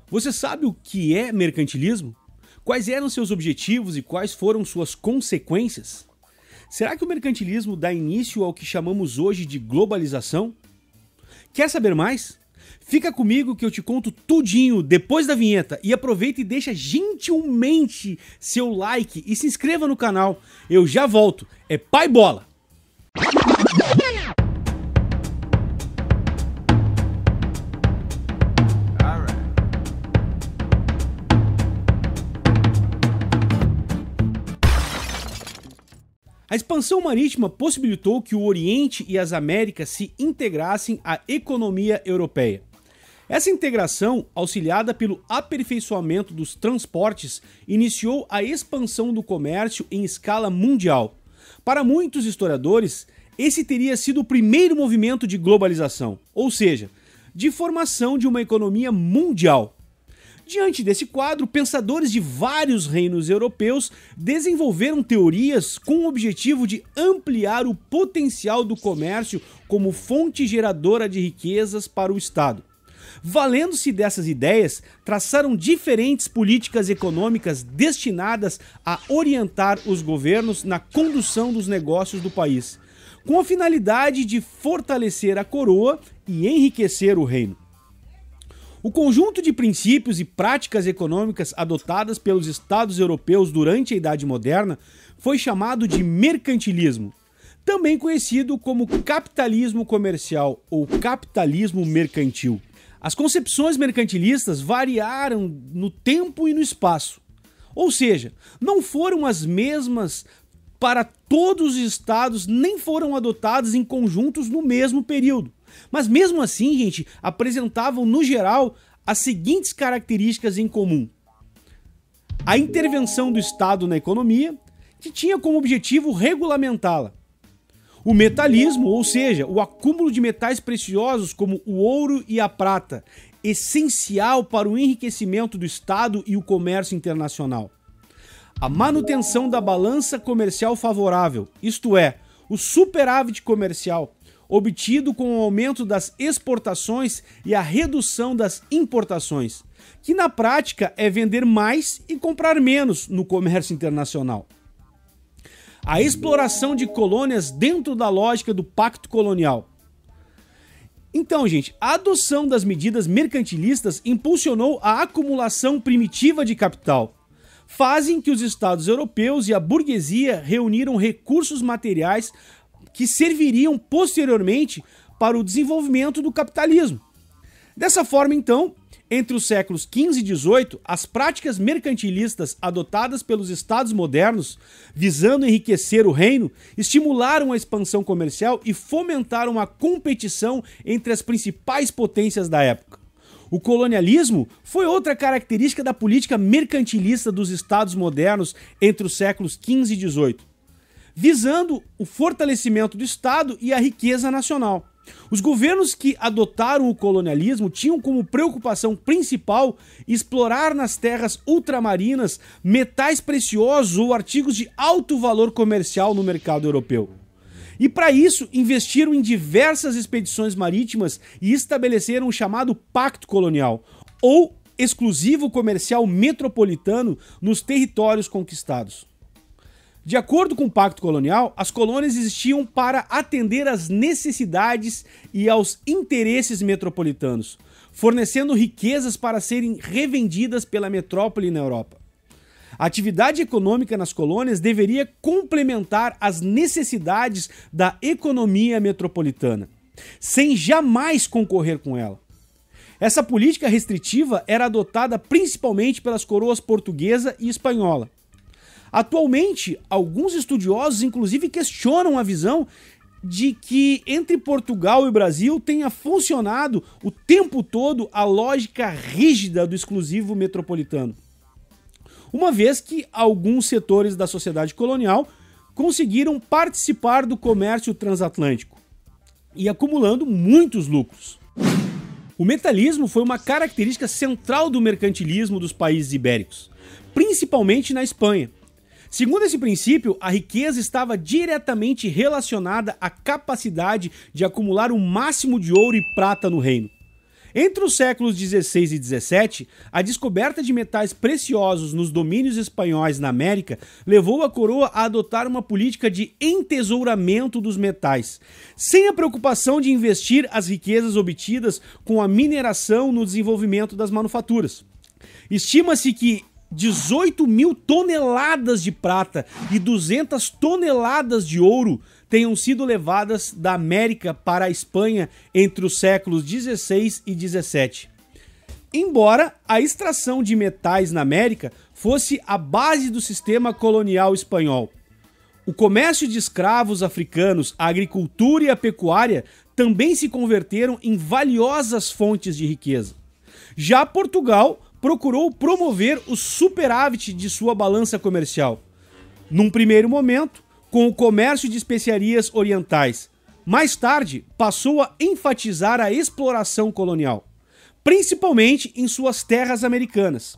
Você sabe o que é mercantilismo? Quais eram seus objetivos e quais foram suas consequências? Será que o mercantilismo dá início ao que chamamos hoje de globalização? Quer saber mais? Fica comigo que eu te conto tudinho depois da vinheta e aproveita e deixa gentilmente seu like e se inscreva no canal. Eu já volto. É Pai Bola! A expansão marítima possibilitou que o Oriente e as Américas se integrassem à economia europeia. Essa integração, auxiliada pelo aperfeiçoamento dos transportes, iniciou a expansão do comércio em escala mundial. Para muitos historiadores, esse teria sido o primeiro movimento de globalização, ou seja, de formação de uma economia mundial. Diante desse quadro, pensadores de vários reinos europeus desenvolveram teorias com o objetivo de ampliar o potencial do comércio como fonte geradora de riquezas para o Estado. Valendo-se dessas ideias, traçaram diferentes políticas econômicas destinadas a orientar os governos na condução dos negócios do país, com a finalidade de fortalecer a coroa e enriquecer o reino. O conjunto de princípios e práticas econômicas adotadas pelos estados europeus durante a Idade Moderna foi chamado de mercantilismo, também conhecido como capitalismo comercial ou capitalismo mercantil. As concepções mercantilistas variaram no tempo e no espaço, ou seja, não foram as mesmas para todos os estados, nem foram adotadas em conjuntos no mesmo período. Mas mesmo assim, gente, apresentavam no geral as seguintes características em comum. A intervenção do Estado na economia, que tinha como objetivo regulamentá-la. O metalismo, ou seja, o acúmulo de metais preciosos como o ouro e a prata, essencial para o enriquecimento do Estado e o comércio internacional. A manutenção da balança comercial favorável, isto é, o superávit comercial, obtido com o aumento das exportações e a redução das importações, que na prática é vender mais e comprar menos no comércio internacional. A exploração de colônias dentro da lógica do pacto colonial. Então, gente, a adoção das medidas mercantilistas impulsionou a acumulação primitiva de capital. Fazem que os estados europeus e a burguesia reuniram recursos materiais que serviriam posteriormente para o desenvolvimento do capitalismo. Dessa forma, então, entre os séculos XV e XVIII, as práticas mercantilistas adotadas pelos estados modernos, visando enriquecer o reino, estimularam a expansão comercial e fomentaram a competição entre as principais potências da época. O colonialismo foi outra característica da política mercantilista dos estados modernos entre os séculos XV e XVIII. Visando o fortalecimento do Estado e a riqueza nacional. Os governos que adotaram o colonialismo tinham como preocupação principal explorar nas terras ultramarinas metais preciosos ou artigos de alto valor comercial no mercado europeu. E para isso investiram em diversas expedições marítimas e estabeleceram o chamado Pacto Colonial, ou exclusivo comercial metropolitano nos territórios conquistados. De acordo com o Pacto Colonial, as colônias existiam para atender às necessidades e aos interesses metropolitanos, fornecendo riquezas para serem revendidas pela metrópole na Europa. A atividade econômica nas colônias deveria complementar as necessidades da economia metropolitana, sem jamais concorrer com ela. Essa política restritiva era adotada principalmente pelas coroas portuguesa e espanhola. Atualmente, alguns estudiosos inclusive questionam a visão de que entre Portugal e Brasil tenha funcionado o tempo todo a lógica rígida do exclusivo metropolitano, uma vez que alguns setores da sociedade colonial conseguiram participar do comércio transatlântico e acumulando muitos lucros. O metalismo foi uma característica central do mercantilismo dos países ibéricos, principalmente na Espanha. Segundo esse princípio, a riqueza estava diretamente relacionada à capacidade de acumular o máximo de ouro e prata no reino. Entre os séculos XVI e XVII, a descoberta de metais preciosos nos domínios espanhóis na América levou a coroa a adotar uma política de entesouramento dos metais, sem a preocupação de investir as riquezas obtidas com a mineração no desenvolvimento das manufaturas. Estima-se que 18 mil toneladas de prata e 200 toneladas de ouro tenham sido levadas da América para a Espanha entre os séculos XVI e XVII. Embora a extração de metais na América fosse a base do sistema colonial espanhol, o comércio de escravos africanos, a agricultura e a pecuária também se converteram em valiosas fontes de riqueza. Já Portugal procurou promover o superávit de sua balança comercial. Num primeiro momento, com o comércio de especiarias orientais. Mais tarde, passou a enfatizar a exploração colonial, principalmente em suas terras americanas.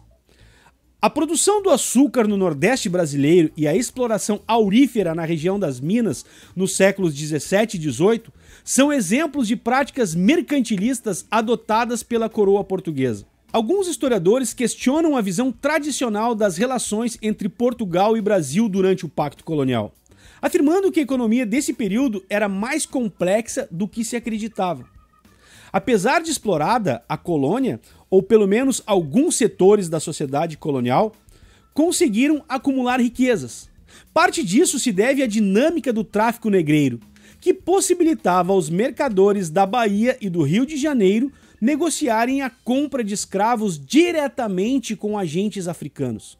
A produção do açúcar no Nordeste brasileiro e a exploração aurífera na região das Minas nos séculos 17 e 18 são exemplos de práticas mercantilistas adotadas pela coroa portuguesa. Alguns historiadores questionam a visão tradicional das relações entre Portugal e Brasil durante o Pacto Colonial, afirmando que a economia desse período era mais complexa do que se acreditava. Apesar de explorada, a colônia, ou pelo menos alguns setores da sociedade colonial, conseguiram acumular riquezas. Parte disso se deve à dinâmica do tráfico negreiro, que possibilitava aos mercadores da Bahia e do Rio de Janeiro negociarem a compra de escravos diretamente com agentes africanos.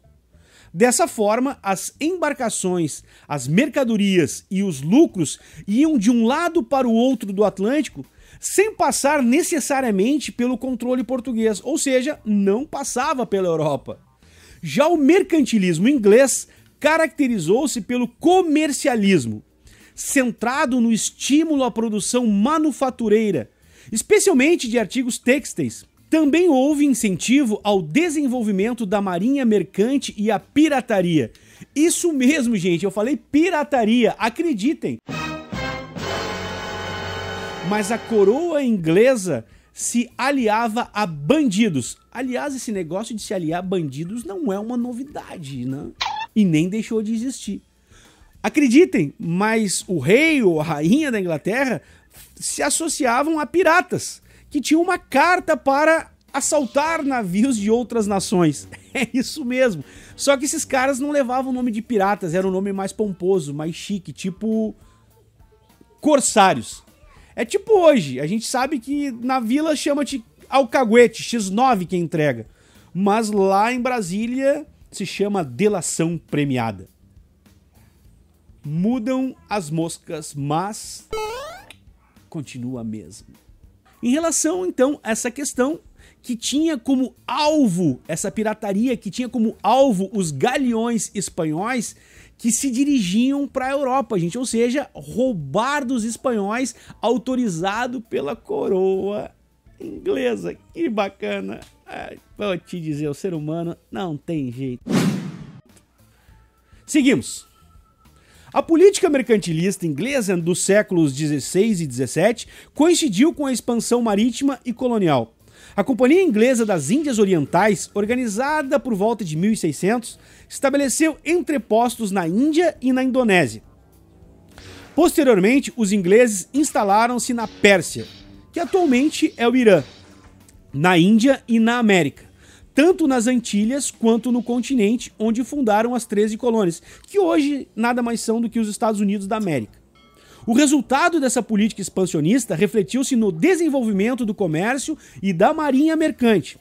Dessa forma, as embarcações, as mercadorias e os lucros iam de um lado para o outro do Atlântico sem passar necessariamente pelo controle português, ou seja, não passava pela Europa. Já o mercantilismo inglês caracterizou-se pelo comercialismo, centrado no estímulo à produção manufatureira, especialmente de artigos têxteis. Também houve incentivo ao desenvolvimento da marinha mercante e à pirataria. Isso mesmo, gente, eu falei pirataria, acreditem. Mas a coroa inglesa se aliava a bandidos. Aliás, esse negócio de se aliar a bandidos não é uma novidade, né? E nem deixou de existir. Acreditem, mas o rei ou a rainha da Inglaterra se associavam a piratas, que tinham uma carta para assaltar navios de outras nações. É isso mesmo. Só que esses caras não levavam o nome de piratas, era um nome mais pomposo, mais chique, tipo corsários. É tipo hoje, a gente sabe que na vila chama-te alcaguete, X9 quem entrega. Mas lá em Brasília se chama delação premiada. Mudam as moscas, mas continua mesmo. Em relação, então, a essa questão que tinha como alvo, essa pirataria que tinha como alvo os galeões espanhóis que se dirigiam para a Europa, gente, ou seja, roubar dos espanhóis autorizado pela coroa inglesa. Que bacana. Ai, vou te dizer, o ser humano não tem jeito. Seguimos. A política mercantilista inglesa dos séculos XVI e XVII coincidiu com a expansão marítima e colonial. A Companhia Inglesa das Índias Orientais, organizada por volta de 1600, estabeleceu entrepostos na Índia e na Indonésia. Posteriormente, os ingleses instalaram-se na Pérsia, que atualmente é o Irã, na Índia e na América, tanto nas Antilhas quanto no continente, onde fundaram as 13 colônias, que hoje nada mais são do que os Estados Unidos da América. O resultado dessa política expansionista refletiu-se no desenvolvimento do comércio e da marinha mercante.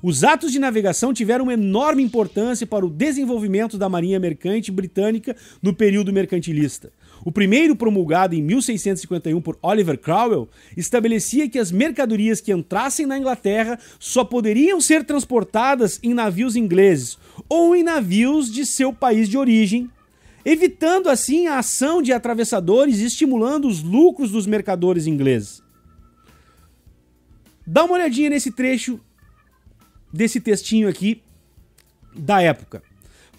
Os atos de navegação tiveram uma enorme importância para o desenvolvimento da marinha mercante britânica no período mercantilista. O primeiro, promulgado em 1651 por Oliver Cromwell, estabelecia que as mercadorias que entrassem na Inglaterra só poderiam ser transportadas em navios ingleses ou em navios de seu país de origem, evitando assim a ação de atravessadores e estimulando os lucros dos mercadores ingleses. Dá uma olhadinha nesse trecho desse textinho aqui da época.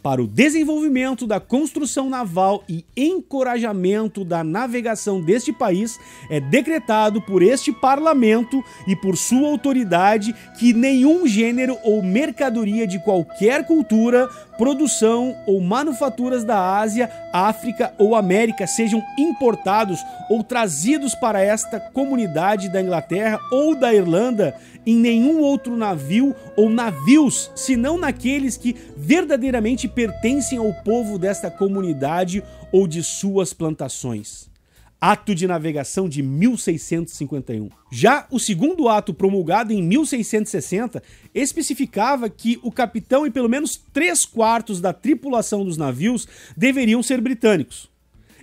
para o desenvolvimento da construção naval e encorajamento da navegação deste país, é decretado por este parlamento e por sua autoridade que nenhum gênero ou mercadoria de qualquer cultura, produção ou manufaturas da Ásia, África ou América sejam importados ou trazidos para esta comunidade da Inglaterra ou da Irlanda em nenhum outro navio ou navios, senão naqueles que verdadeiramente pertencem ao povo desta comunidade ou de suas plantações. Ato de navegação de 1651. Já o segundo ato, promulgado em 1660, especificava que o capitão e pelo menos 3/4 da tripulação dos navios deveriam ser britânicos.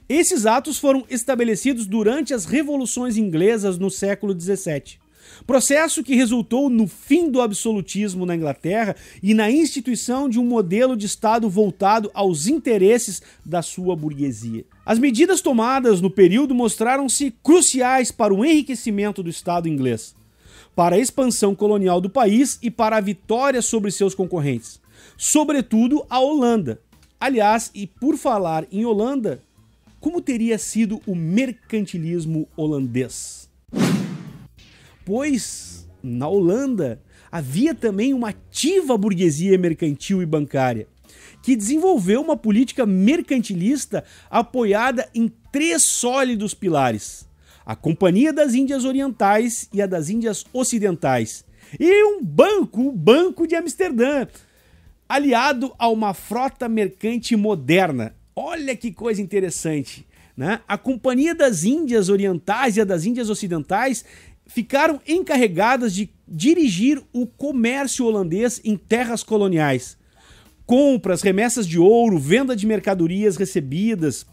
Esses atos foram estabelecidos durante as revoluções inglesas no século XVII. Processo que resultou no fim do absolutismo na Inglaterra e na instituição de um modelo de Estado voltado aos interesses da sua burguesia. As medidas tomadas no período mostraram-se cruciais para o enriquecimento do Estado inglês, para a expansão colonial do país e para a vitória sobre seus concorrentes, sobretudo a Holanda. Aliás, e por falar em Holanda, como teria sido o mercantilismo holandês? Pois, na Holanda, havia também uma ativa burguesia mercantil e bancária, que desenvolveu uma política mercantilista apoiada em 3 sólidos pilares: a Companhia das Índias Orientais e a das Índias Ocidentais, e um banco, o Banco de Amsterdã, aliado a uma frota mercante moderna. Olha que coisa interessante, né? A Companhia das Índias Orientais e a das Índias Ocidentais ficaram encarregadas de dirigir o comércio holandês em terras coloniais. Compras, remessas de ouro, venda de mercadorias recebidas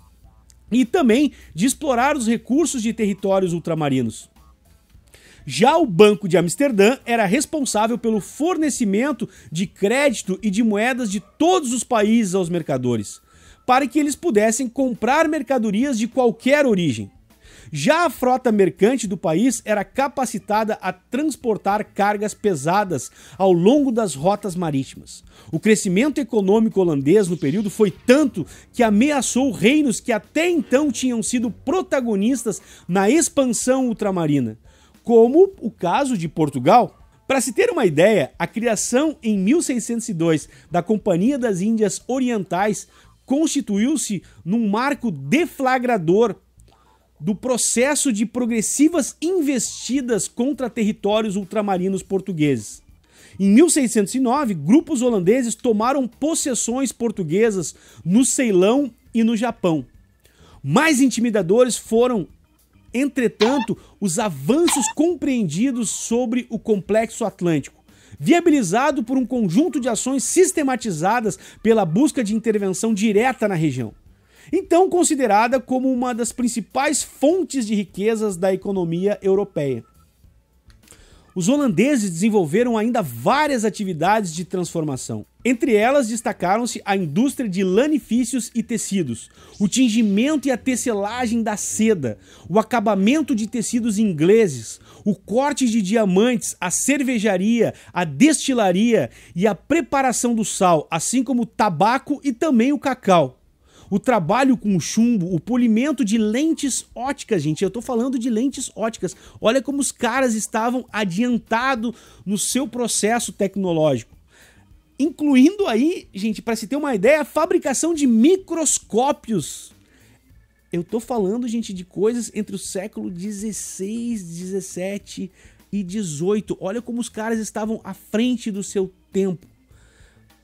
e também de explorar os recursos de territórios ultramarinos. Já o Banco de Amsterdã era responsável pelo fornecimento de crédito e de moedas de todos os países aos mercadores, para que eles pudessem comprar mercadorias de qualquer origem. Já a frota mercante do país era capacitada a transportar cargas pesadas ao longo das rotas marítimas. O crescimento econômico holandês no período foi tanto que ameaçou reinos que até então tinham sido protagonistas na expansão ultramarina, como o caso de Portugal. Para se ter uma ideia, a criação em 1602 da Companhia das Índias Orientais constituiu-se num marco deflagrador do processo de progressivas investidas contra territórios ultramarinos portugueses. Em 1609, grupos holandeses tomaram possessões portuguesas no Ceilão e no Japão. Mais intimidadores foram, entretanto, os avanços compreendidos sobre o complexo atlântico, viabilizado por um conjunto de ações sistematizadas pela busca de intervenção direta na região, então considerada como uma das principais fontes de riquezas da economia europeia. Os holandeses desenvolveram ainda várias atividades de transformação. Entre elas destacaram-se a indústria de lanifícios e tecidos, o tingimento e a tecelagem da seda, o acabamento de tecidos ingleses, o corte de diamantes, a cervejaria, a destilaria e a preparação do sal, assim como o tabaco e também o cacau. O trabalho com chumbo, o polimento de lentes óticas, gente, eu tô falando de lentes óticas. Olha como os caras estavam adiantados no seu processo tecnológico. Incluindo aí, gente, para se ter uma ideia, a fabricação de microscópios. Eu tô falando, gente, de coisas entre o século XVI, XVII e XVIII. Olha como os caras estavam à frente do seu tempo.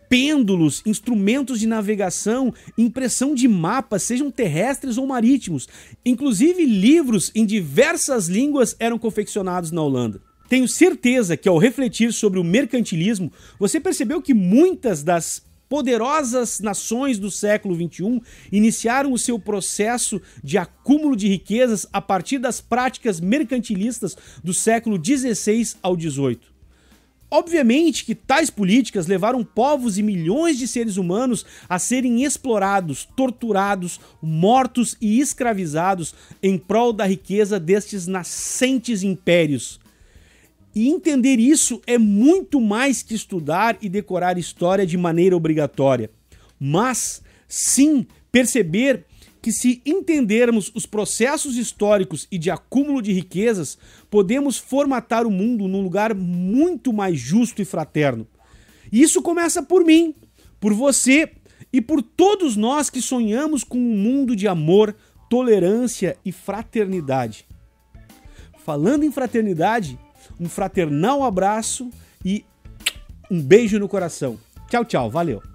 Pêndulos, instrumentos de navegação, impressão de mapas, sejam terrestres ou marítimos. Inclusive livros em diversas línguas eram confeccionados na Holanda. Tenho certeza que ao refletir sobre o mercantilismo, você percebeu que muitas das poderosas nações do século XXI iniciaram o seu processo de acúmulo de riquezas a partir das práticas mercantilistas do século XVI ao XVIII. Obviamente que tais políticas levaram povos e milhões de seres humanos a serem explorados, torturados, mortos e escravizados em prol da riqueza destes nascentes impérios. E entender isso é muito mais que estudar e decorar história de maneira obrigatória. mas sim perceber que, se entendermos os processos históricos e de acúmulo de riquezas, podemos formatar o mundo num lugar muito mais justo e fraterno. E isso começa por mim, por você e por todos nós que sonhamos com um mundo de amor, tolerância e fraternidade. Falando em fraternidade, um fraternal abraço e um beijo no coração. Tchau, tchau, valeu!